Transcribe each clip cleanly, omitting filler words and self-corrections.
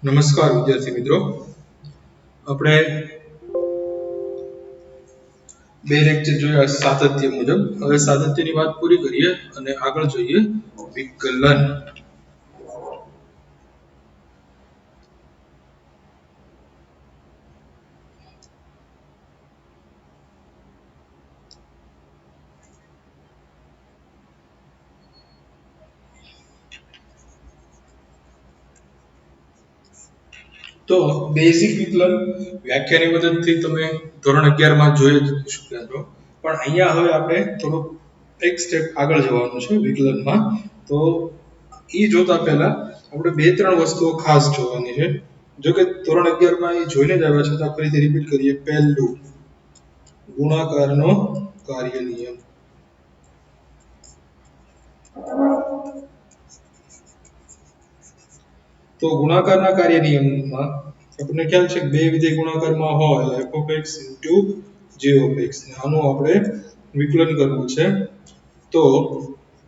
નમસ્કાર વિદ્યાર્થી મિત્રો, આપણે બે લેક્ચર જોયા સાતત્ય મુજબ. હવે સાતત્યની વાત પૂરી કરીએ અને આગળ જોઈએ વિકલન. તો બેઝિક વિકલન વ્યાખ્યાની મદદથી તમે ધોરણ 11 માં જોઈ જ શક્યા છો, પણ અહીંયા હવે આપણે થોડુંક એક સ્ટેપ આગળ જવાનું છે વિકલનમાં. તો એ જોતા પહેલા આપણે બે ત્રણ વસ્તુઓ ખાસ જોવાની છે. જો કે ધોરણ 11 માં એ જોઈને જ આવ્યા છતાં ફરીથી રિપીટ કરીએ. પહેલું, ગુણાકારનો કાર્ય નિયમ. તો ગુણાકારના કાર્ય નિયમમાં આપણને ખ્યાલ છે કે બે વિધેય ગુણાકારમાં હોય f(x) * g(x). આનું આપણે વિકલન કરવું છે. તો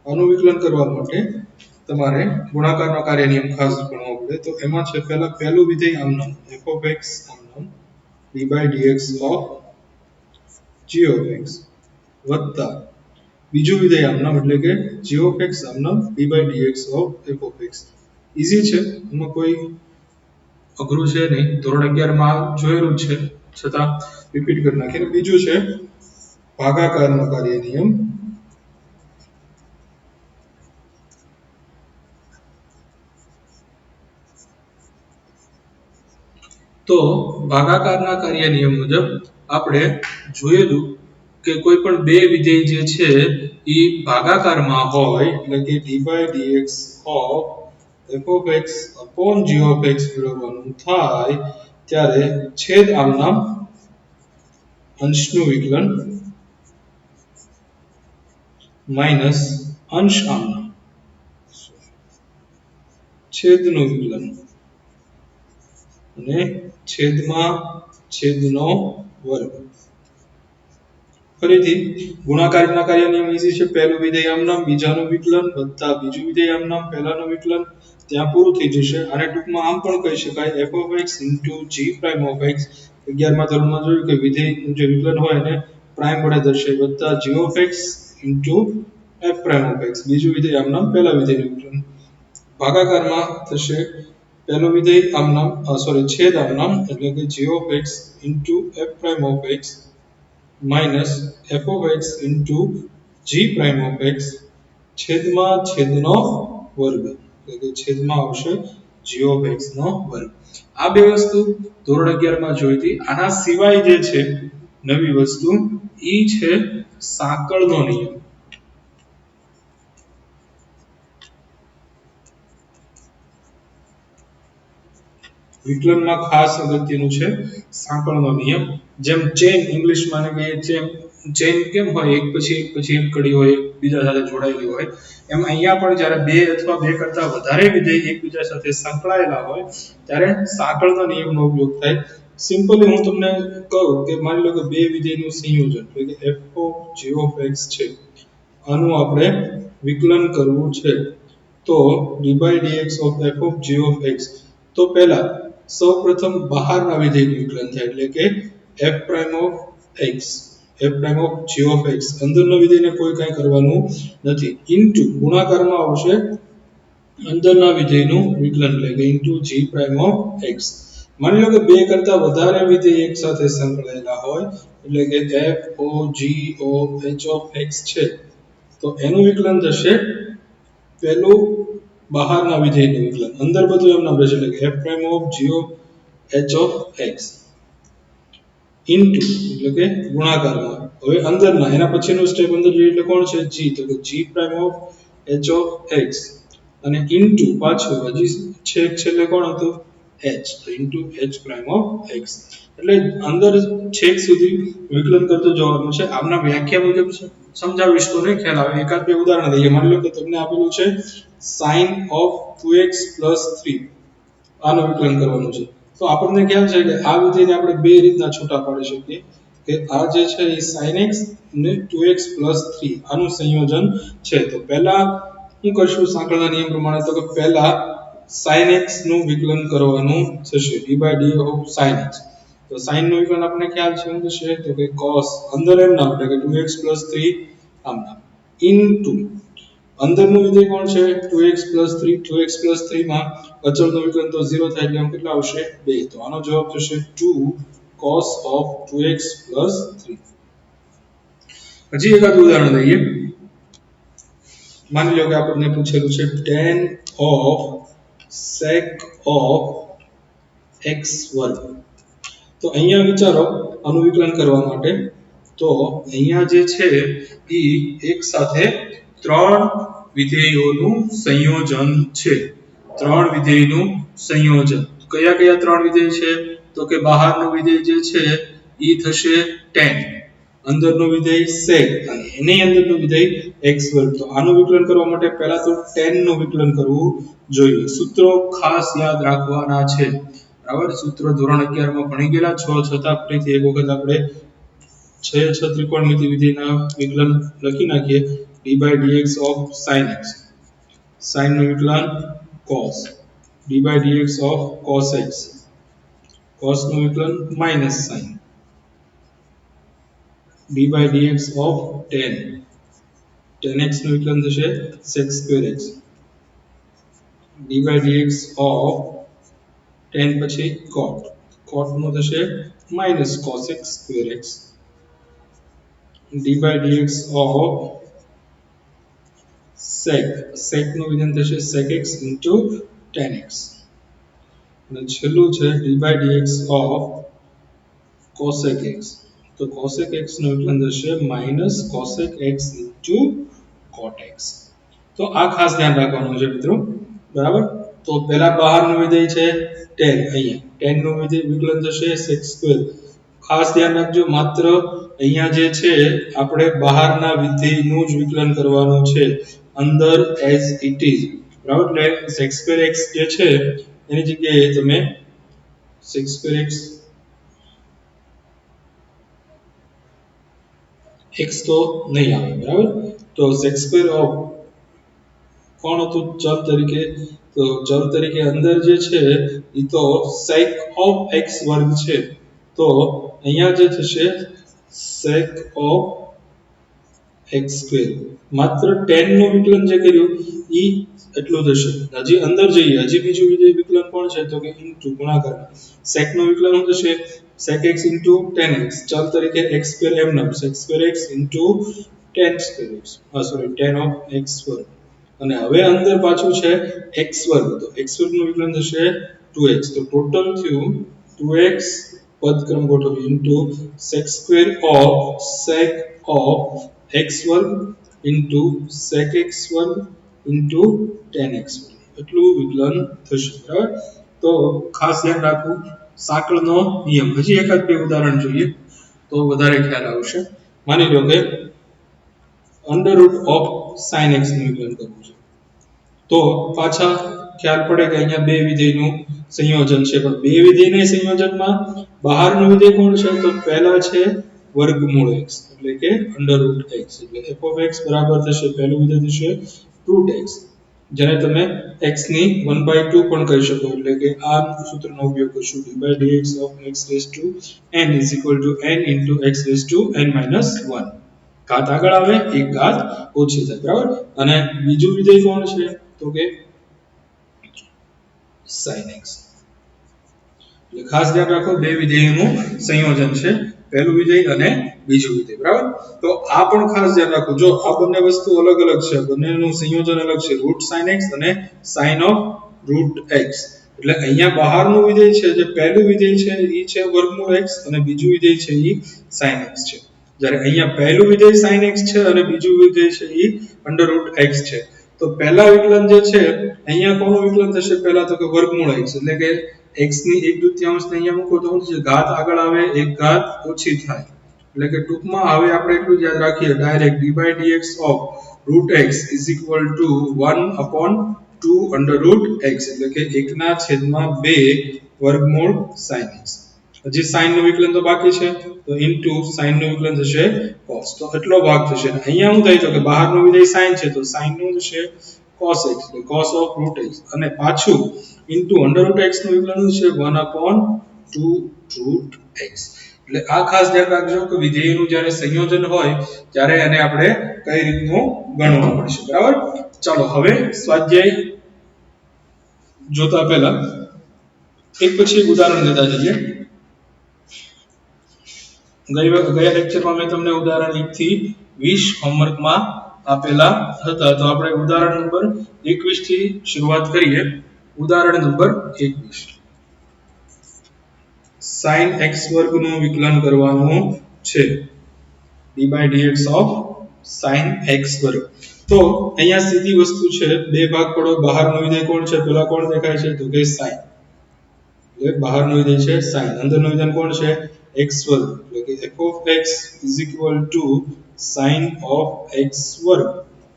આનું વિકલન કરવા માટે તમારે ગુણાકારનો કાર્ય નિયમ ખાસ ભણવો પડે. તો એમાં છે પહેલું વિધેય આમનામ f(x) આમનામ d/dx of g(x) વત્તા બીજું વિધેય આમનામ એટલે કે g(x) આમનામ d/dx of f(x). Easy છે, એમાં કોઈ અઘરું છે નહીં. ધોરણ 11 માં જોયેલું છે, છતાં રિપીટ કરી નાખીએ. બીજું છે ભાગાકારનો કાર્ય નિયમ. તો ભાગાકારના કાર્ય નિયમ મુજબ આપણે જોયેલું કે કોઈ પણ બે વિધેય જે છે એ ભાગાકારમાં હોય એટલે કે d/dx of f(x) upon g(x) મેળવવાનું થાય ત્યારે છેદ આમનામ અંશનું વિકલન માઇનસ અંશ આમનામ છેદનું વિકલન અને છેદમાં છેદનો વર્ગ. ફરીથી ગુણાકારના કાર્ય નિયમ ઈઝી છે. પહેલું વિધેય આમનામ બીજાનું વિકલન વત્તા બીજું વિધેય આમનામ પહેલાનું વિકલન, ત્યાં પૂરું થઈ જશે. આને ટૂંકમાં આમ પણ કહી શકાય f(x) * g'(x). 11મા ધોરણમાં જોયું કે વિધેયનું જે વિકલન હોય એને પ્રાઇમ વડે દર્શાવી વત્તા g(x) * f'(x). બીજું વિધેય આમનામ પહેલા વિધેયનું વિકલન. ભાગાકારમાં થશે પહેલું વિધેય આમનામ છેદ આમનામ એટલે કે g(x) * f'(x) minus f(x) * g'(x) છેદમાં છેદનો વર્ગ એટલે કે છેદમાં આવશે g(x) નો વર્ગ. આ બે વસ્તુ ધોરણ 11 માં જોઈ હતી. આના સિવાય જે છે નવી વસ્તુ ઈ છે સાંકળનો નિયમ. વિકલનમાં ખાસ અગત્યનું છે સાંકળનો નિયમ. જેમ ચેન ઇંગ્લિશમાં ને કહીએ ચેન કેમ હોય, એક પછી એક કડી હોય, એકબીજા સાથે જોડાયેલી હોય, એમ અહીંયા પણ જ્યારે બે અથવા બે કરતા વધારે વિધેય એકબીજા સાથે સંકળાયેલા હોય ત્યારે સાંકળનો નિયમનો ઉપયોગ થાય. સિમ્પલી હું તમને કહું કે માની લો કે બે વિધેયનું સંયોજન એટલે કે f(g(x) છે, આનું આપણે વિકલન કરવું છે. તો d/dx of f(g(x). તો પહેલા સૌપ્રથમ બહારના વિધેયનું વિકલન થાય એટલે કે f'(x) f'(g(x). અંદરના વિધેયને કોઈ કાંઈ કરવાનું નથી. ઇન્ટુ ગુણાકારમાં આવશે અંદરના વિધેયનું વિકલન એટલે કે ઇન્ટુ g'(x). માની લો કે બે કરતા વધારે વિધેય એક સાથે સંકળાયેલા હોય એટલે કે f o g o h of x છે, તો એનું વિકલન થશે પહેલું બહારના વિધેયનું વિકલન. અંદર બધું એમના રહેશે એટલે કે f'(g(h of x) ઇન્ટુ એટલે કે ગુણાકારમાં હવે અંદરના એના પછીનું સ્ટેપ અંદર જોઈએ એટલે કોણ છે g, તો કે g'(h of x) અને ઇન્ટુ પાછું હજી છેલ્લે કોણ હતું h, તો ઇન્ટુ h' of x. એટલે અંદર છેક સુધી વિકલન કરતું જવાનું છે. આમના વ્યાખ્યા મુજબ સમજાવીશ તો નહીં ખ્યાલ આવે. એકાદ બે ઉદાહરણ લઈએ. માની લો કે તમને આપેલું છે sin of 2x + 3, આનું વિકલન કરવાનું છે. તો આપણને ખ્યાલ છે કે આ વિધેયને આપણે બે રીતના છૂટા પાડી શકીએ કે આ જે છે એ sin x અને 2x + 3 આનું સંયોજન છે. તો પહેલા શું કરશું સાંકળના નિયમ પ્રમાણે, તો કે પહેલા sin x નું વિકલન કરવાનું થશે d by d of sin x. તો sin નું વિકલન આપણે ખ્યાલ છે શું થશે તો કે cos અંદર એમ ના એટલે કે 2x 3 આમ into અંદરનું વિધેય કોણ છે 2x 3 2x 3 માં અચળનું વિકલન તો 0 થાય એટલે આમ કેટલા આવશે 2 તો આનો જવાબ થશે 2 cos of 2x 3. હજી એકાદ ઉદાહરણ લઈએ માની લો કે આપણને પૂછેલું છે tan of sec of x વર્ગ તો અહીંયા વિચારો આનું વિકલન કરવા માટે તો અહીંયા જે છે એ એક સાથે ત્રણ વિધેયોનું સંયોજન છે ત્રણ વિધેયનું સંયોજન કયા કયા ત્રણ વિધેય છે તો કે બહારનું વિધેય જે છે એ થશે tan અંદરનું વિધેય sec અને એની અંદરનું વિધેય x વર્ગ તો આનું વિકલન કરવા માટે પહેલા તો tan નું વિકલન કરવું જોઈએ સૂત્રો ખાસ યાદ રાખવાના છે બરાબર સૂત્ર ધોરણ 11 માં ભણી ગયેલા છો છતાં ફરીથી એક વખત આપણે 6 ત્રિકોણમિતિ વિધિના વિકલન લખી નાખીએ d by dx of sin x sin નું વિકલન cos d by dx of cos x cos નું વિકલન minus sin d by dx of tan tan x નું વિકલન થશે sec square x d by dx of tan પછી cot cot નું થશે minus cos x square x d by dx of sec sec નું વિધાન થશે sec x into tan x અને છેલ્લું છે d by dx of cosec x તો cosec x નું વિકલન થશે minus cosec x into cot x તો આ ખાસ ધ્યાન રાખવાનું છે મિત્રો બરાબર તો પહેલા બહારનું વિધેય છે tan અહીંયા tan નું વિધેય વિકલન થશે sec square ખાસ ધ્યાન રાખજો માત્ર અહીંયા જે છે આપણે બહારના વિધેયનું જ વિકલન કરવાનું છે અંદર as it is બરાબર એટલે sec square x જે છે એની જગ્યાએ તમે sec square x તો નહીં આવે બરાબર તો sec square of કોણ હતું ચલ તરીકે તો ચલ તરીકે અંદર જે છે એ તો sec of x વર્ગ છે તો અહીંયા જે થશે sec of x square માત્ર tan નું વિકલન જે કર્યું ઈ એટલું થશે હજી અંદર જઈએ હજી બીજું વિધેય વિકલન કોણ છે તો કે into ગુણાકાર sec નું વિકલન શું થશે sec x into tan x ચલ તરીકે x square એમ નામ sec square x into tan square x sorry tan of x વર્ગ અને હવે અંદર પાછું છે x વર્ગ તો x વર્ગ નું વિકલન થશે 2x તો ટોટલ થયું 2x પદક્રમ ગોઠવ્યું into sec square of sec of x વર્ગ into sec x વર્ગ into tan x વર્ગ એટલું વિકલન થશે બરાબર તો ખાસ ધ્યાન રાખવું સાંકળનો નિયમ હજી એકાદ બે ઉદાહરણ જોઈએ તો વધારે ખ્યાલ આવશે માની લો કે under root of sin x નું વિકલન કરવું છે તો પાછા ખ્યાલ પડે કે અહીંયા બે વિધેયનું સંયોજન છે પણ બે વિધેયના સંયોજનમાં બહારનું વિધેય કોણ છે તો પહેલા છે વર્ગમૂળ x એટલે કે under root x એટલે f of x બરાબર થશે પહેલું વિધેય થશે root x જેને તમે x ની 1/2 પણ કહી શકો એટલે કે આ સૂત્રનો ઉપયોગ કરશું d by dx of x raised to n is equal to n into x raised to n minus 1 ઘાત આગળ આવે એક ઘાત ઓછી થાય બરાબર અને બીજું વિધેય કોણ છે તો કે sin x એટલે ખાસ ધ્યાન રાખો બે વિધેયોનું સંયોજન છે પહેલું વિધેય અને બીજું વિધેય બરાબર તો આ પણ ખાસ ધ્યાન રાખો જો આ બંને વસ્તુ અલગ અલગ છે બંનેનું સંયોજન અલગ છે root sin x અને sin of root x એટલે અહીંયા બહારનું વિધેય છે જે પહેલું વિધેય છે એ છે વર્ગમૂળ x અને બીજું વિધેય છે એ sin x છે જ્યારે અહીંયા પહેલું વિધેય sin x છે અને બીજું વિધેય છે એ under root x છે તો પહેલા વિકલન જે છે અહીંયા કોનું વિકલન થશે પહેલા તો કે વર્ગમૂળ x એટલે કે x ની 1/2 ને અહીંયા મૂકો તો શું થશે ઘાત આગળ આવે એક ઘાત ઓછી થાય એટલે કે ટૂંકમાં હવે આપણે એટલું જ યાદ રાખીએ direct d by dx of root x is equal to 1/2 under root x એટલે કે 1/2 વર્ગમૂળ sin x હજી sin નું વિકલન તો બાકી છે તો into sin નું વિકલન થશે cos તો એટલો ભાગ થશે અહીંયા શું થાય તો કે બહારનું વિધેય sin છે તો sin નું થશે cos x એટલે cos of root x અને પાછું into under root x નું વિકલન છે 1/2 root x એટલે આ ખાસ ધ્યાન રાખજો કે વિધેયનું જ્યારે સંયોજન હોય ત્યારે એને આપણે કઈ રીતનું ગણવું પડશે બરાબર ચાલો હવે સ્વાધ્યાય જોતા પહેલા એક પછી એક ઉદાહરણ લેતા જઈએ ગયા લેક્ચરમાં મેં તમને ઉદાહરણ 1 થી 20 હોમવર્કમાં આપેલા હતા તો આપણે ઉદાહરણ નંબર 21 થી શરૂઆત કરીએ ઉદાહરણ નંબર 21 sin x વર્ગ નું વિકલન કરવાનું છે d/dx of sin x વર્ગ તો અહીંયા સીધી વસ્તુ છે બે ભાગ પડો બહારનું વિધેય કોણ છે પેલા કોણ દેખાય છે તો કે sin એટલે બહારનું વિધેય છે sin અંદરનું વિધેય કોણ છે x વર્ગ એટલે કે f of x is equal to sin of x વર્ગ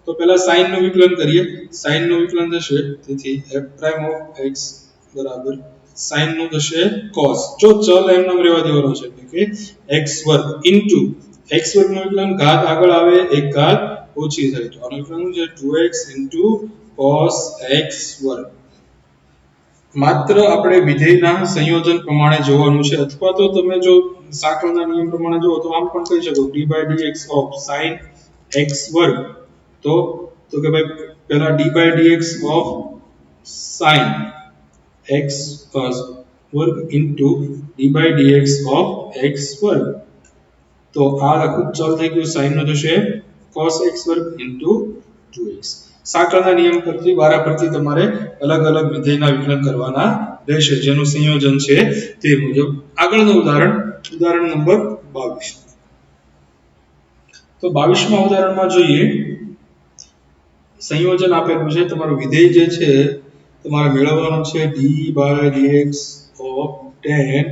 તો પહેલા sin નું વિકલન કરીએ sin નું વિકલન થશે તેથી f prime of x બરાબર sin નું થશે cos જો ચલ એમ નામ રહેવા દેવાનો છે એટલે કે x વર્ગ into x વર્ગ નું વિકલન ઘાત આગળ આવે એક ઘાત ઓછી થાય તો આનું વિકલન છે 2x into cos x વર્ગ માત્ર આપણે વિધેયના સંયોજન પ્રમાણે જોવાનું છે અથવા તો તમે જો સાંકળના નિયમ પ્રમાણે જો તો આમ પણ કહી શકો d/dx of sin x વર્ગ તો કે ભાઈ પહેલા d/dx of sin x વર્ગ into d/dx of x વર્ગ તો આ આખું ચલ થઈ ગયું sin નો થશે cos x વર્ગ into 2x સાંકળના નિયમ પરથી વારાફરતી તમારે અલગ અલગ વિધેયના વિકલન કરવાના રહેશે જેનું સંયોજન છે તે મુજબ આગળનું ઉદાહરણ નંબર 22 તો 22માં ઉદાહરણમાં જોઈએ સંયોજન આપેલું છે તમારું વિધેય જે છે તમારે મેળવવાનું છે d/dx of tan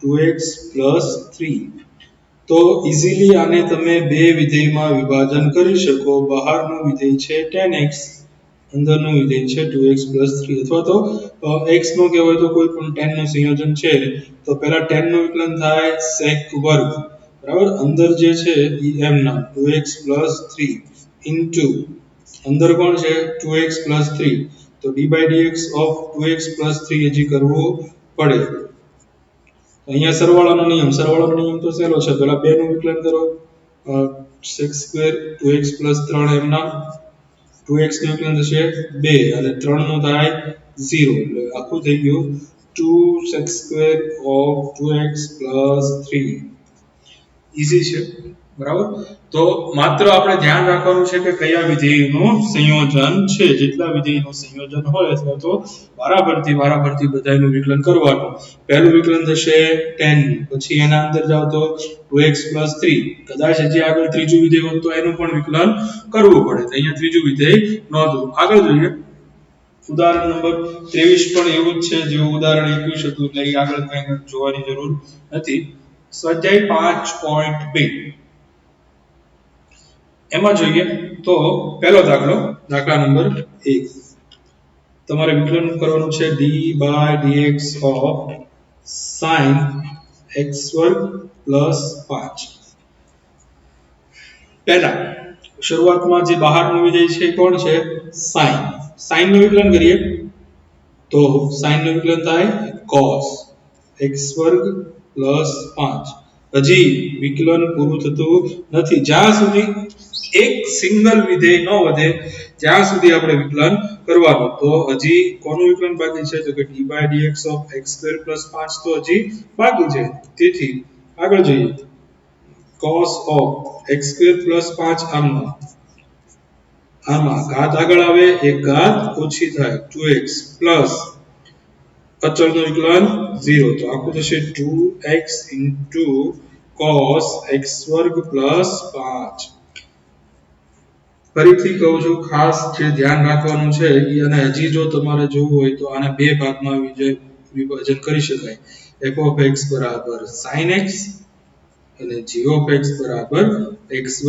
2x + 3 તો ઈઝીલી આને તમે બે વિધેયમાં વિભાજન કરી શકો બહારનું વિધેય છે tan x અંદરનું વિધેય છે 2x + 3 અથવા તો x નો કહેવાય તો કોઈ પણ tan નું સંયોજન છે તો પહેલા tan નું વિકલન થાય sec વર્ગ બરાબર અંદર જે છે em ના 2x + 3 into અંદર કોણ છે 2x + 3 તો d/dx of 2x + 3 હજી કરવું પડે અહીંયા સરવાળાનો નિયમ તો સહેલો છે પહેલા 2 નું વિકલન કરો sec² 2x + 3 એમ ના 2x નું વિકલન થશે 2 અને 3 નું થાય 0 એટલે આખું થઈ ગયું 2 sec² of 2x + 3 ઈઝી છે બરાબર તો માત્ર આપણે ધ્યાન રાખવાનું છે કે કયા વિધેયનું સંયોજન છે જેટલા વિધેયનું સંયોજન હોય અથવા તો વારાફરતી બધાયનું વિકલન કરવાનું પહેલું વિકલન થશે tan પછી એના અંદર જાવ તો 2x + 3 કદાચ હજી આગળ ત્રીજું વિધેય હોય તો એનું પણ વિકલન કરવું પડે તો અહીંયા ત્રીજું વિધેય નોંધો આગળ જોઈએ ઉદાહરણ નંબર 23 પણ એવું જ છે જેવું ઉદાહરણ 21 હતું એટલે આગળ કંઈ જોવાની જરૂર નથી સ્વાધ્યાય 5.2 એમાં જોઈએ તો પહેલો દાખલા નંબર 1 તમારે વિકલન કરવાનું છે d/dx of sin x² + 5 પહેલા શરૂઆતમાં જે બહારનું વિધેય છે કોણ છે sin નું વિકલન કરીએ તો sin નું વિકલન થાય cos x² + 5 હજી વિકલન પૂરું થતું નથી જ્યાં સુધી એક સિંગલ વિધેય ન વધે ત્યાં સુધી આપણે વિકલન કરવાનું તો હજી કોનું વિકલન બાકી છે તો કે d/dx of x² + 5 તો હજી બાકી છે તેથી આગળ જોઈએ cos of x² + 5 આમાં ઘાત આગળ આવે એક ઘાત ઓછી થાય 2x પ્લસ અચળનું વિકલન 0 તો આખું થશે 2x cos x² + 5 ફરીથી કહું છું ખાસ જે ધ્યાન રાખવાનું છે અને હજી જો તમારે જોવું હોય તો આને બે ભાગમાં વિભાજન કરી શકાય f of x = sin x અને g of x = x²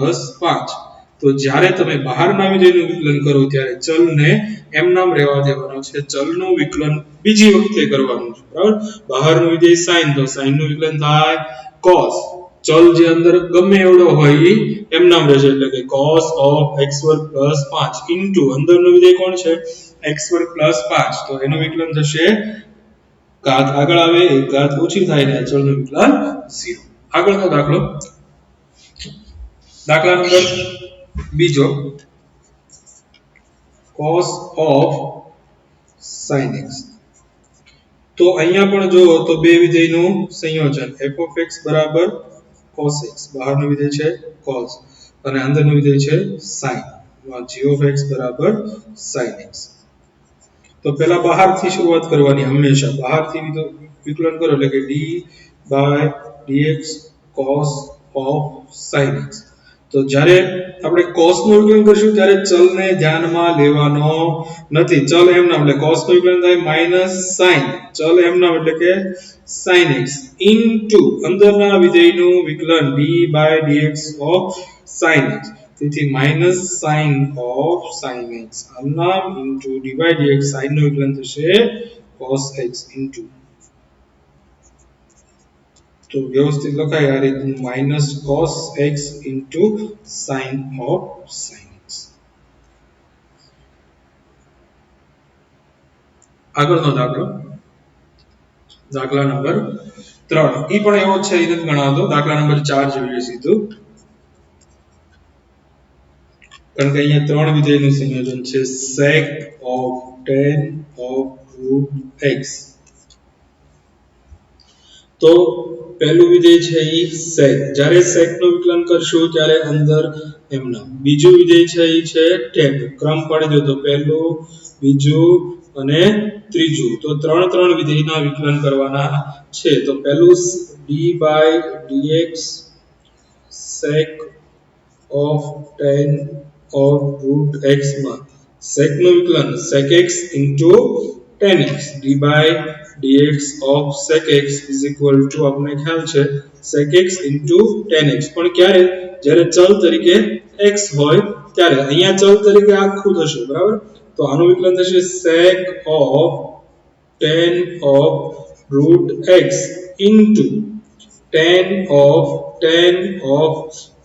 + 5 તો જ્યારે તમે બહારના વિધેયનું વિકલન કરો ત્યારે ચલને એમ નામ રહેવા દેવાનો છે ચલનું વિકલન બીજી વખતે કરવાનું છે બરાબર બહારનું વિધેય sin તો sin નું વિકલન થાય cos ચલ જે અંદર ગમે એવડો હોય ઈ એમ નામ રહેશે એટલે કે cos of x વર્ગ પ્લસ 5 ઇન્ટુ અંદરનું વિધેય કોણ છે x વર્ગ પ્લસ 5 તો એનું વિકલન થશે ઘાત આગળ આવે એક ઘાત ઓછી થાય ને ચલનું વિકલન 0 આગળનો દાખલો દાખલા નંબર બીજો cos of sin x તો અહીંયા પણ જો તો બે વિધેયનું સંયોજન f of x બરાબર cos x બહારનું વિધેય છે cos અને અંદરનું વિધેય છે sin g of x બરાબર sin x તો પહેલા બહારથી શરૂઆત કરવાની હંમેશા બહારથી વિકલન કરો એટલે કે d by dx cos of sin x તો જ્યારે આપણે cos નું વિકલન કરશું ત્યારે ચલને ધ્યાનમાં લેવાનો નથી ચલ એમ નામ એટલે cos નું વિકલન થાય sin ચલ એમ નામ એટલે કે sin x into અંદરના વિધેયનું વિકલન d by dx of sin x તેથી sin of sin x આમ નામ into d by dx sin નું વિકલન થશે cos x into તો વ્યવસ્થિત લખાય આ રીતનું cos x into sin of sin x આગળનો દાખલો દાખલા નંબર 3 ઈ પણ એવો છે એ રીતે ગણાવતો દાખલા નંબર 4 જોઈએ સીધું કારણ કે અહીંયા ત્રણ વિધેયનું સંયોજન છે sec of tan of root x તો પહેલું વિધેય છે ઈ sec જ્યારે sec નું વિકલન કરશું ત્યારે અંદર એમના બીજું વિધેય છે ઈ છે tan ક્રમ પાડી દો તો પહેલું બીજું અને ત્રીજું તો ત્રણ વિધેયના વિકલન કરવાના છે તો પહેલું d by dx sec of tan of root x માં sec નું વિકલન sec x into tan x d by dx of sec x is equal to આપણે ખ્યાલ છે sec x into tan x પણ ક્યારે જ્યારે ચલ તરીકે x હોય ત્યારે અહીંયા ચલ તરીકે આખું થશે બરાબર તો આનું વિકલન થશે sec of tan of root x into tan of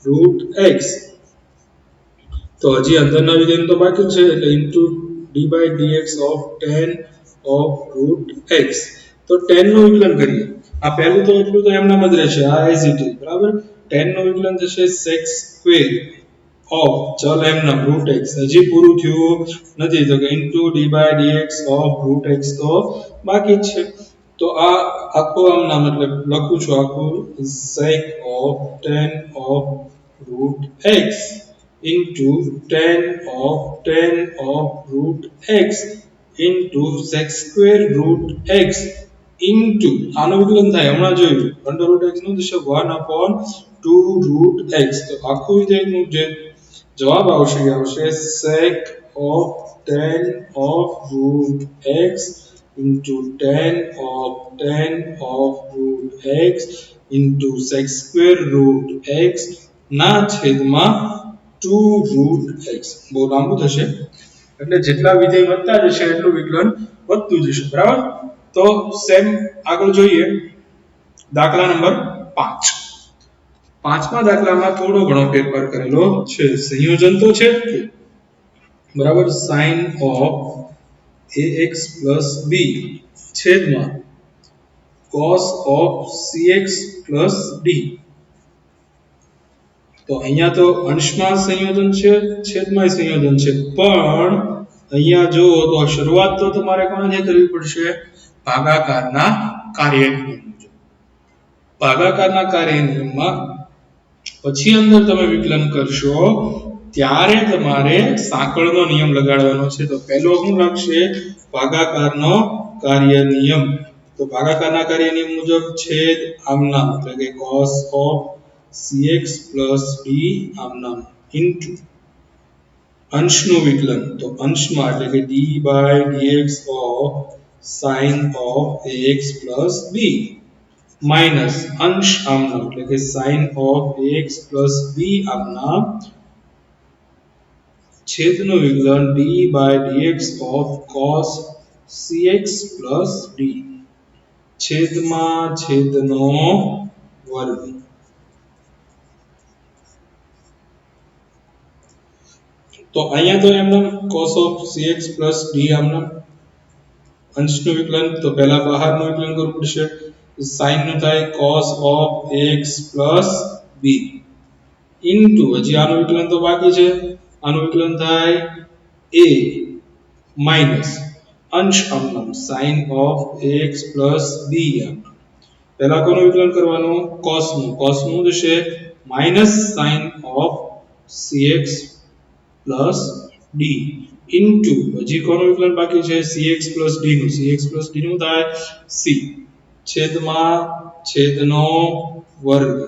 root x તો હજી અંદરના વિધેય તો બાકી છે એટલે into d by dx of tan of root x તો tan નું વિકલન કરીએ આ પહેલું તો એટલું તો એમનામ જ રહેશે આ as it is બરાબર tan નું વિકલન થશે sec square of ચલ એમનામ root x હજી પૂરું થયું નથી તો કે into d by dx of root x તો બાકી જ છે તો આ આખું આમનામ એટલે લખું છું આખું sec of tan of root x into tan of root x into sec square root x into આનું વિકલન થાય હમણાં જોયું under root x નું થશે 1/2 root x તો આખું વિધેયનું જે જવાબ આવશે sec of tan of root x into tan of root x into sec square root x ના છેદમાં 2 root x બહુ લાંબુ થશે એટલે જેટલા વિધેય વધતા જશે એટલું વિકલન વધતું જશે બરાબર તો સેમ આગળ જોઈએ દાખલા નંબર 5 પાંચમા દાખલામાં થોડો ઘણો ફેરફાર કરેલો છે સંયોજન તો છે બરાબર sin of ax b છેદમાં cos of cx d તો અહીંયા તો અંશમાં સંયોજન છે છેદમાં સંયોજન છે પણ અહીંયા જો તો શરૂઆત તો તમારે કોનાથી કરવી પડશે ભાગાકારના કાર્ય નિયમ મુજબ ભાગાકારના કાર્ય નિયમમાં પછી અંદર તમે વિકલન કરશો ત્યારે તમારે સાંકળનો નિયમ લગાડવાનો છે તો પહેલો શું લાગશે ભાગાકારનો કાર્ય નિયમ તો ભાગાકારના કાર્ય નિયમ મુજબ છેદ આમનામ એટલે કે cos of cx d આમનામ into અંશનું વિકલન તો અંશમાં એટલે કે d by dx of sin of ax b minus અંશ આમનામ એટલે કે sin of ax b આમનામ છેદનું વિકલન d by dx of cos cx d છેદમાં છેદનો વર્ગ તો અહીંયા તો એમનો cos of cx d આમના અંશનું વિકલન, તો પહેલા બહારનું વિકલન કરવું પડશે. sin નું થાય cos of x b into હજી આનું વિકલન તો બાકી છે, આનું વિકલન થાય a માઈનસ અંશ આમનો sin of x b આમ. પહેલા કોનું વિકલન કરવાનું? cos નું. cos નું થશે minus sin of cx d into હજી કોનું વિકલન બાકી છે? cx d નું. cx d નું થાય c છેદમાં છેદનો વર્ગ.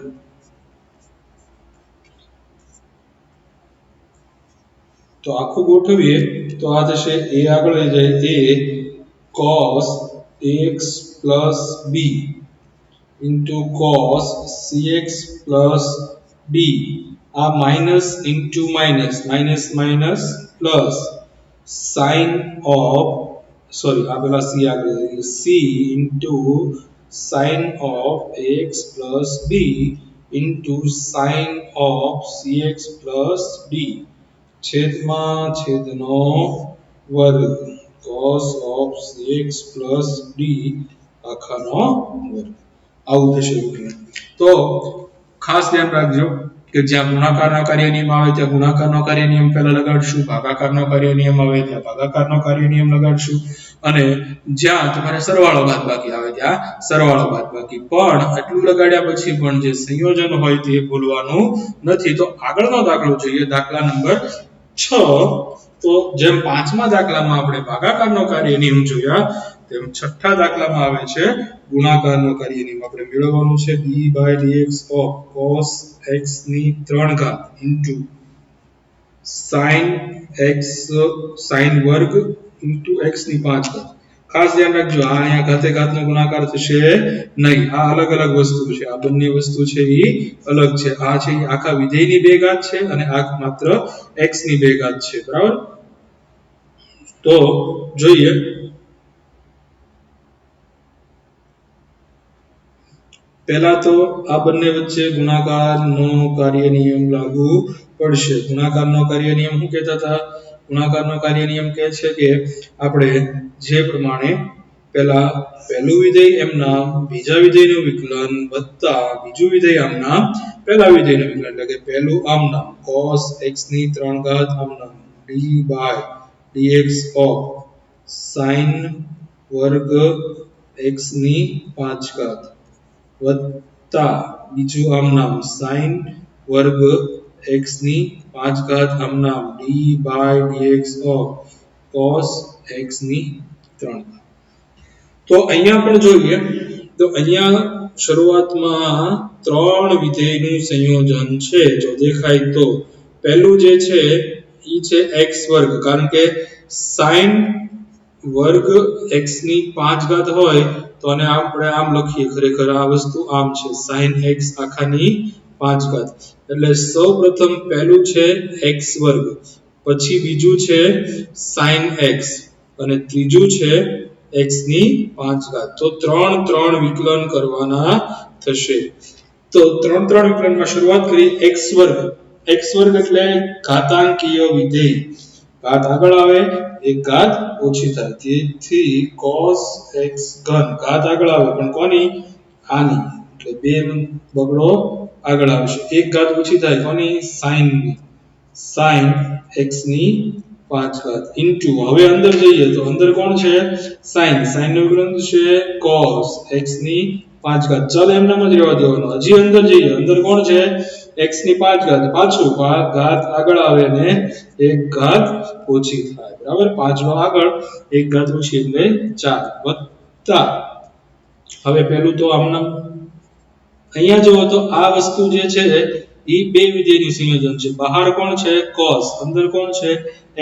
તો આખું ગોઠવીએ તો આ થશે a આગળ લઈ જાય a cos x b into cos cx d. આ minus into minus, minus minus plus sin of આ પેલા c આગળ c into sin of x b into sin of cx d છેદમાં છેદનો વર્ગ cos of cx d આખાનો વર્ગ. આવું થશે. તો ખાસ ધ્યાન રાખજો કે જ્યાં ગુણાકારનો કાર્ય નિયમ આવે ત્યાં ગુણાકારનો કાર્ય નિયમ પહેલા લગાડશું, ભાગાકારનો કાર્ય નિયમ આવે ત્યાં ભાગાકારનો કાર્ય નિયમ લગાડશું, અને જ્યાં તમારે સરવાળો બાદબાકી આવે ત્યાં સરવાળો બાદબાકી. પણ આટલું લગાડ્યા પછી પણ જે સંયોજન હોય તે ભૂલવાનું નથી. તો આગળનો દાખલો જોઈએ, દાખલા નંબર 6. તો જેમ પાંચમા દાખલામાં આપણે ભાગાકારનો કાર્ય નિયમ જોયા તેમ છઠ્ઠા દાખલામાં આવે છે ગુણાકારનો કાર્ય નિયમ. આપણે મેળવવાનું છે d/dx of cos x ની 3 ઘાત into sin x sin વર્ગ into x ની 5 ઘાત. ખાસ ધ્યાન રાખજો આ અહીંયા ઘાતે ઘાતનો ગુણાકાર થશે નહીં. આ અલગ અલગ વસ્તુ છે, આ બંને વસ્તુ છે એ અલગ છે. આ છે આખા વિધેયની 2 ઘાત છે અને આ માત્ર x ની 2 ઘાત છે. બરાબર? તો જોઈએ પહેલા તો આ બંને વચ્ચે ગુણાકારનો કાર્ય નિયમ લાગુ પડશે. ગુણાકારનો કાર્ય નિયમ શું કહેતા હતા? ગુણાકારનો કાર્ય નિયમ કહે છે કે આપણે જે પ્રમાણે પહેલું વિધેય એમના બીજા વિધેયનું વિકલન વત્તા બીજું વિધેય આમના પહેલા વિધેયનું વિકલન, એટલે કે પહેલું આમના cos x ની 3 ઘાત આમના d/dx of sin વર્ગ x ની 5 ઘાત વત્તા બીજું આમનામ sin વર્ગ x ની 5 ઘાત આમનામ d/dx of cos x ની 3 ઘાત. તો અહીંયા પણ જોઈએ તો અહીંયા શરૂઆતમાં ત્રણ વિધેયનું સંયોજન છે. જો દેખાય તો પહેલું જે છે ઈ છે x વર્ગ, કારણ કે sin વર્ગ x ની 5 ઘાત હોય તો આને આપણે આમ લખીએ, ખરેખર આ વસ્તુ આમ છે sin x આખાની 5 ઘાત. એટલે સૌપ્રથમ પહેલું છે x વર્ગ, પછી બીજું છે sin x અને ત્રીજું છે x ની 5 ઘાત. તો ત્રણ વિકલન કરવાના થશે. તો ત્રણ વિકલનમાં શરૂઆત કરી x વર્ગ. x વર્ગ એટલે ઘાતાંકીય વિધેય, ઘાત આગળ આવે એક ઘાત ઓછી થાય, તેથી cos x ઘન. ઘાત આગળ આવે પણ કોની? આની, એટલે બે બગડો આગળ આવશે. એક ઘાત ઓછી થાય કોની? sin ની, sin x ની 5 ઘાત ઇન્ટુ હવે અંદર જઈએ તો અંદર કોણ છે? sin. sin નું વિકલન છે cos x ની 5 ઘાત. ચાલ એમનામ જ રહેવા દેવાનો. હજી અંદર જઈએ, અંદર કોણ છે? x ની 5 ઘાત. પાછું ઘાત આગળ આવે ને એક ઘાત ઓછી થાય. બરાબર? 5 નો આગળ એક ઘાત ઓછી એટલે 4 વત્તા હવે પેલું તો આમનામ અહીંયા જો તો આ વસ્તુ જે છે ઈ બે વિધેયનું સંયોજન છે. બહાર કોણ છે? cos. અંદર કોણ છે?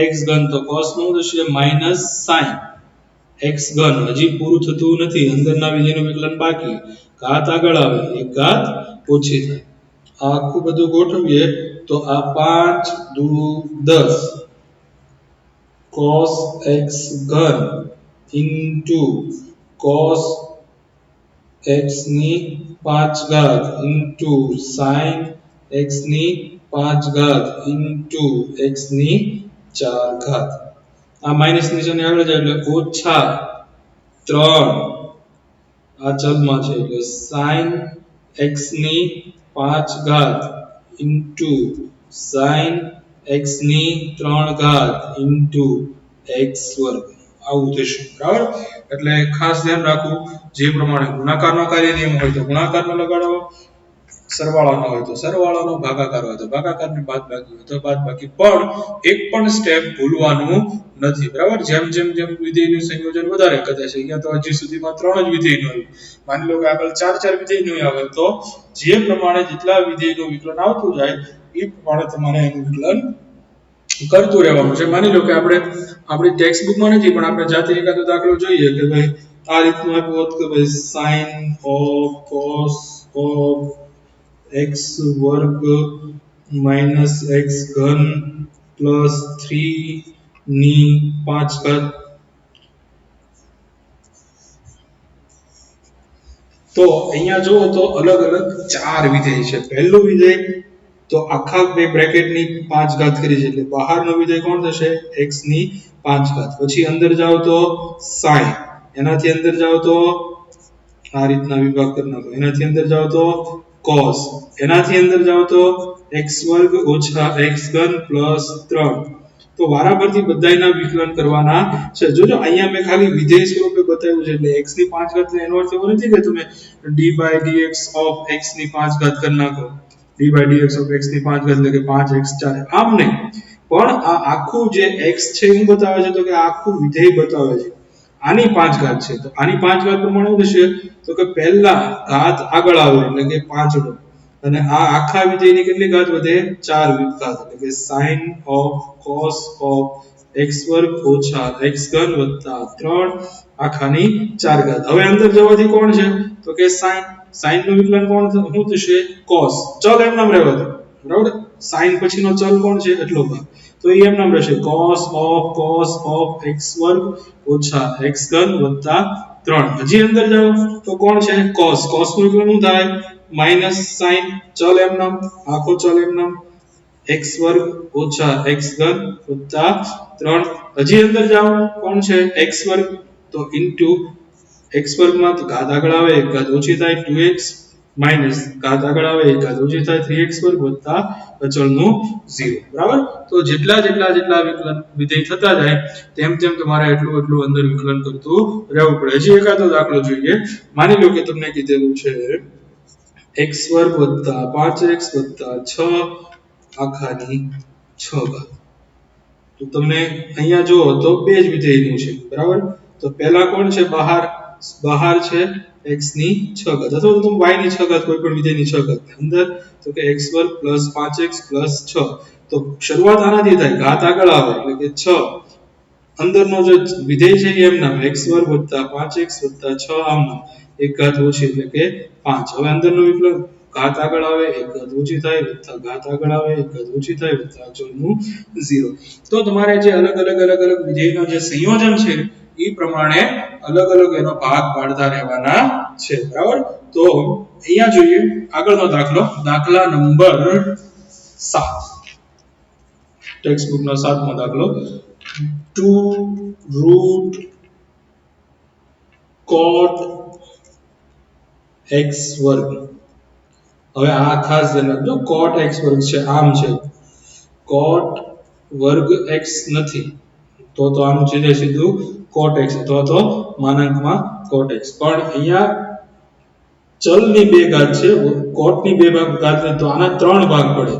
x ઘન. તો cos નું થશે માઈનસ sin x ઘન. હજી પૂરું થતું નથી, અંદરના વિધેયનું વિકલન બાકી. ઘાત આગળ આવે એક ઘાત ઓછી થાય. આ આખું બધું ગોઠવીએ તો આ 5 દુ 10 cos x ઘન ઇન્ટુ cos x ની 5 ઘાત ઇન્ટુ sin x ની 5 ઘાત ઇન્ટુ x ની 4 ઘાત આ માઈનસ નિશાની આગળ જાય એટલે ઓછા 3 આ ચલમાં છે એટલે sin x ની 5 ઘાત ઇન્ટુ sin x ની 3 ઘાત ઇન્ટુ x વર્ગ આવું થશે બરાબર એટલે ખાસ ધ્યાન રાખવું જે પ્રમાણે ગુણાકારનો કાર્ય નિયમ હોય તો ગુણાકારનો લગાડવો સરવાળાનો હોય તો સરવાળાનો ભાગાકાર હોય તો ભાગાકારની બાદબાકી હોય તો બાદબાકી પણ એક પણ સ્ટેપ ભૂલવાનું નથી બરાબર જેમ જેમ જેમ વિધેયનું સંયોજન વધારે કરે છે અહીંયા તો હજી સુધીમાં 3 જ વિધેયનું આવ્યું માની લો કે આગળ 4 વિધેયનું આવે તો જે પ્રમાણે જેટલા વિધેયનું વિકલન આવતું જાય એ પ્રમાણે તમારે એનું વિકલન કરતું રહેવાનું છે માની લો કે આપણે આપણી ટેક્સ્ટ બુકમાં નથી પણ આપણે જાતે એકાદો દાખલો જોઈએ કે ભાઈ આ રીતનું આપ્યું હોત કે ભાઈ sin of cos of x વર્ગ minus x ઘન plus 3 ની 5 ઘાત તો અહીંયા જો તો અલગ અલગ 4 વિધેય છે પહેલું વિધેય તો આખા બે બ્રેકેટની 5 ઘાત કરી છે એટલે બહારનો વિધેય કોણ થશે x ની 5 ઘાત પછી અંદર જાવ તો sin એનાથી અંદર જાવ તો આ રીતના વિભાગ કરી નાખો એનાથી અંદર જાવ તો cos એનાથી અંદર જાવ તો x વર્ગ ઓછા x ઘન પ્લસ 3 તો વારાફરતી બધાયના વિકલન કરવાના છે જોજો અહીંયા મેં ખાલી વિધેય સ્વરૂપે બતાવ્યું છે એટલે x ની 5 ઘાત એનો અર્થ એવો નથી કે તમે d/dx of x ની 5 ઘાત કરી નાખો d/dx of x ની 5 ઘાત એટલે કે 5x 4 આમ નહીં પણ આ આખું જે x છે હું બતાવે છે તો કે આખું વિધેય બતાવે છે આની 5 ઘાત છે તો આની 5 ઘાત પ્રમાણે શું થશે તો કે પહેલા ઘાત આગળ આવે એટલે કે 5 નો અને આ આખા વિધેયની કેટલી ઘાત વધે 4 ઘાત એટલે કે sin of cos of x વર્ગ ઓછા x ઘન વત્તા 3 આખાની 4 ઘાત હવે અંદર જવાથી કોણ છે તો કે sin નું વિકલન કોણ શું થશે cos ચલ એમ નામ રહેવા દો બરાબર sin પછીનો ચલ કોણ છે એટલો ભાગ તો એ એમ નામ રહેશે cos of x વર્ગ ઓછા x ઘન વત્તા 3 હજી અંદર જાવ તો કોણ છે cos નું વિકલન શું થાય માઈનસ sin ચલ એમ નામ આખો ચલ એમ નામ x વર્ગ ઓછા x ઘન વત્તા 3 હજી અંદર જાવ કોણ છે x વર્ગ તો ઇન્ટુ x વર્ગમાં તો ઘાત આગળ આવે એક ઘાત ઓછી થાય 2x માઈનસ ઘાત આગળ આવે એક ઘાત ઓછી થાય 3x વર્ગ વત્તા અચળનું 0 બરાબર તો જેટલા વિકલન વિધેય થતા જાય તેમ તેમ તમારે એટલું અંદર વિકલન કરતું રહેવું પડે હજી એકાદો દાખલો જોઈએ માની લો કે તમને કીધેલું છે x વર્ગ વત્તા 5x વત્તા 6 આખાની 6 ઘાત તો તમને અહીંયા જો તો બે જ વિધેયનું છે બરાબર તો પહેલા કોણ છે બહાર છે x ની 6 ઘાત અથવા તો તમે y ની 6 ઘાત કોઈ પણ વિધેયની 6 ઘાત અંદર તો કે x વર્ગ 5x 6 તો શરૂઆત આનાથી થાય ઘાત આગળ આવે એટલે કે 6 અંદરનો જે વિધેય છે એમ નામ x વર્ગ 5x 6 આમ નામ એક ઘાત ઓછી એટલે કે 5 હવે અંદરનો વિકલન ઘાત આગળ આવે એક ઘાત ઓછી થાય વત્તા ઘાત આગળ આવે એક ઘાત ઓછી થાય વત્તા અચળનું 0 તો તમારે જે અલગ વિધેયનો જે સંયોજન છે એ પ્રમાણે અલગ એનો ભાગ પાડતા રહેવાના છે બરાબર તો અહીંયા જોઈએ આગળનો દાખલા નંબર 7 ટેક્સ્ટ બુકનો 7મો દાખલો 2 root cot x વર્ગ હવે આ ખાસ ધ્યાન રાખજો cot x વર્ગ છે આમ છે cot વર્ગ x નથી તો આનું છે સીધું cot x અથવા તો માનાંકમાં cot x પણ અહીંયા ચલની બે ઘાત છે cot ની બે ઘાત તો આના 3 ભાગ પડે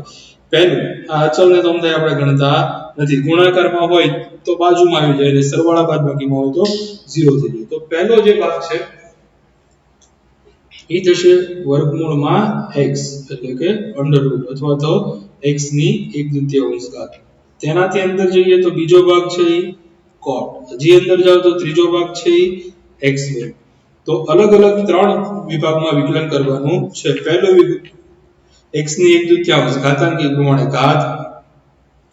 પહેલું આ અચળને તો આપણે ગણતા નથી ગુણાકારમાં હોય તો બાજુમાં આવી જાય એટલે સરવાળા બાદબાકીમાં હોય તો 0 થઈ જાય તો પહેલો જે ભાગ છે એ થશે વર્ગમૂળમાં x એટલે કે અંડર રૂટ અથવા તો x ની 1/2 ઘાત તેનાથી અંદર જઈએ તો બીજો ભાગ છે એ cot હજી અંદર જાવ તો ત્રીજો ભાગ છે એ x વર્ગ તો અલગ 3 વિભાગમાં વિકલન કરવાનું છે પહેલો x ની 1/2 ઘાતાંકી પ્રમાણે ઘાત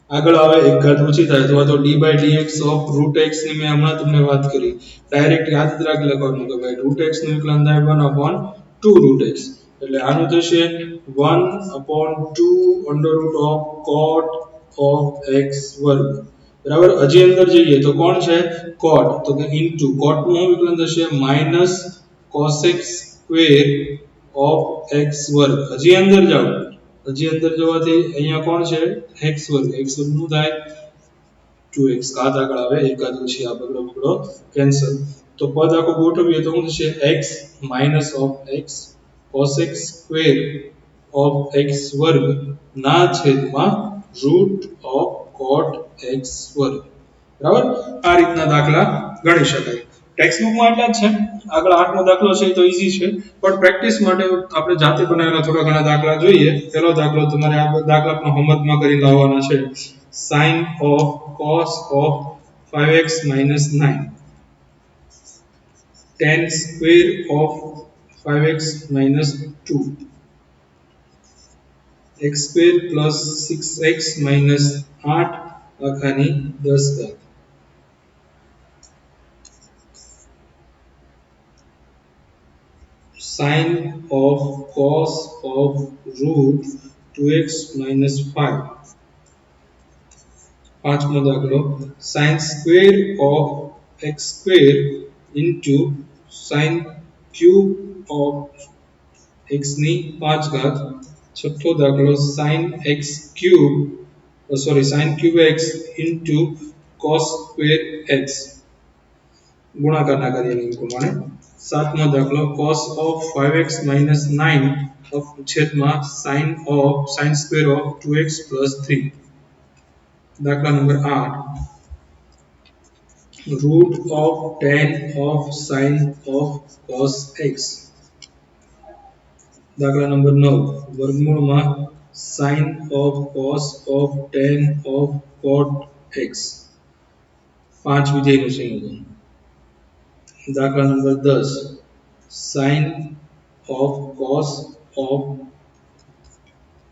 આગળ આવે એક ઘાત ઓછી થાય અથવા તો d/dx of √x ની મેં હમણાં તમને વાત કરી ડાયરેક્ટ યાદ રાખી લખવાનું કે ભાઈ √x નું વિકલન થાય 1/2 √x એટલે આનું થશે 1/2 under root of cot of x વર્ગ બરાબર હજી અંદર જઈએ તો કોણ છે cot તો કે ઇન્ટુ cot નું શું વિકલન થશે minus cos x square of x વર્ગ હજી અંદર જાઓ હજી અંદર જવાથી અહીંયા કોણ છે x વર્ગ નું થાય 2x ઘાત આગળ આવે એકાદ પછી આ બગડો કેન્સલ તો પદ આખો ગોઠવીએ તો શું થશે x minus of x cos x square of x વર્ગ ના છેદમાં રૂટ ઓફ cot x વર્ગ બરાબર આ રીતના દાખલા ગણી શકાય ટેક્સ્ટ બુકમાં એટલા જ છે આગળ 8મો દાખલો છે તો ઈઝી છે પણ પ્રેક્ટિસ માટે આપણે જાતે બનાવેલા થોડા ઘણા દાખલા જોઈએ પહેલો દાખલો તમારે આ દાખલા પણ હોમવર્કમાં કરી લાવવાના છે sin of cos of 5x - 9 tan square of 5x - 2 x square plus 6x minus 8 આખાની 10 ઘાત sin of cos of root 2x minus 5 પાંચમો દાખલો sin square of x square into sin cube of x ની 5 ઘાત છઠ્ઠો દાખલો sin x cube sin cube x into cos square x ગુણાકારના કાર્યની પ્રમાણે સાતમો દાખલો cos of 5x minus 9 of છેદમાં sin square of 2x plus 3 દાખલા number 8 root of tan of sin of cos x દાખલા નંબર 9 વર્ગમૂળમાં sin of cos of tan of cot x પાંચ વિધેયનું સંયોજન દાખલા number 10 sin of cos of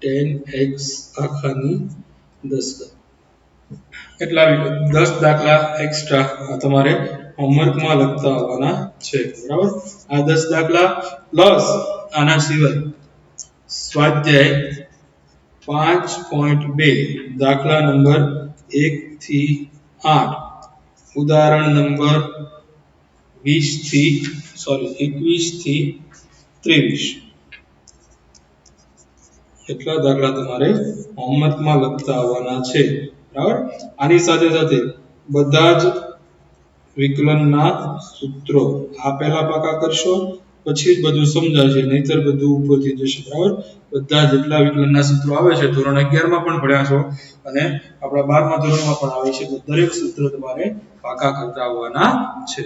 tan x આખાની 10 એટલા 10 દાખલા extra તમારે હોમવર્કમાં લખતા આવવાના છે બરાબર આ 10 દાખલા પ્લસ આના સિવાય સ્વાધ્યાય 5.2 દાખલા નંબર 1 થી 8 ઉદાહરણ નંબર 21 થી 23 એટલા દાખલા તમારે હોમવર્કમાં લખતા આવવાના છે બરાબર આની સાથે સાથે બધા જ વિકલનના સૂત્રો આ પહેલા પાકા કરશો પછી જ બધું સમજાશે નહીતર બધું ઉપરથી જશે બરાબર બધા જેટલા વિકલનના સૂત્રો આવે છે ધોરણ 11 માં પણ ભણ્યા છો અને આપણા 12મા ધોરણમાં પણ આવે છે દરેક સૂત્ર તમારે પાકા કરતા આવવાના છે